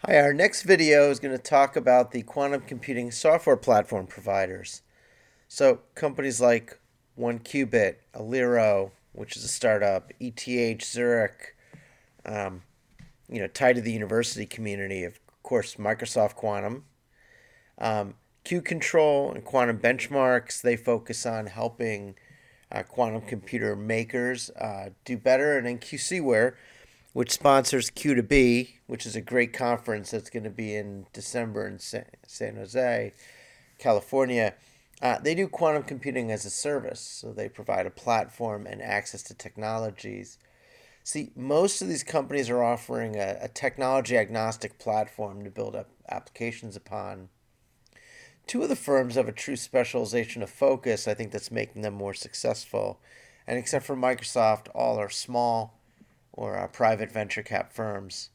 Hi, our next video is going to talk about the quantum computing software platform providers. So, companies like OneQubit, Aliro, which is a startup, ETH, Zurich, um, tied to the university community, of course, Microsoft Quantum, Q Control, and Quantum Benchmarks. They focus on helping quantum computer makers do better, and then QCware, which sponsors Q2B, which is a great conference that's going to be in December in San Jose, California. They do quantum computing as a service, so they provide a platform and access to technologies. See, most of these companies are offering a technology agnostic platform to build up applications upon. Two of the firms have a true specialization of focus. I think that's making them more successful. And except for Microsoft, all are small or private venture cap firms.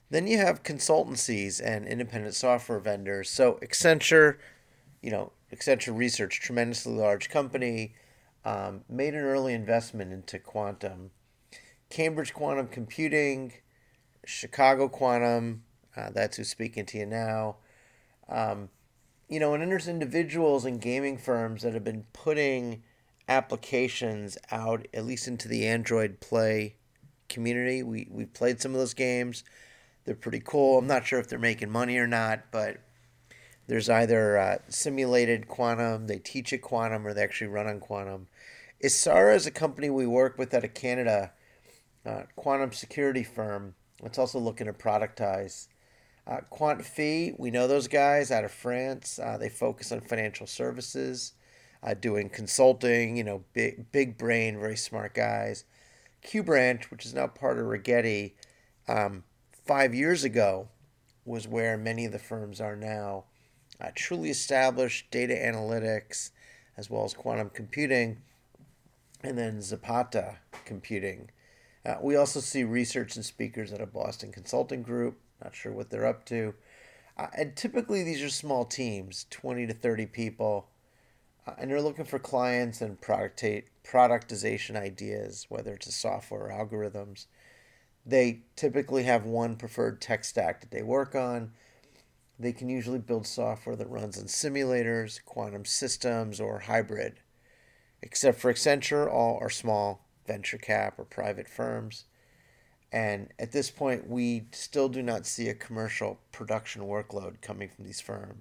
Then you have consultancies and independent software vendors. So Accenture Research, tremendously large company, made an early investment into quantum. Cambridge Quantum Computing, Chicago Quantum, that's who's speaking to you now. Um, and then there's individuals and gaming firms that have been putting applications out, at least into the Android Play community. We've played some of those games. They're pretty cool. I'm not sure if they're making money or not, but there's either simulated quantum, they teach at quantum, or they actually run on quantum. Isara is a company we work with out of Canada, quantum security firm. It's also looking to productize. QuantFi, we know those guys out of France. They focus on financial services, doing consulting. Big brain, very smart guys. QBranch, which is now part of Rigetti, 5 years ago, was where many of the firms are now. Truly established data analytics, as well as quantum computing, and then Zapata Computing. We also see research and speakers at a Boston Consulting Group. Not sure what they're up to. And typically, these are small teams, 20 to 30 people, and they're looking for clients and productization ideas, whether it's a software or algorithms. They typically have one preferred tech stack that they work on. They can usually build software that runs on simulators, quantum systems, or hybrid. Except for Accenture, all are small venture cap or private firms. And at this point, we still do not see a commercial production workload coming from these firms.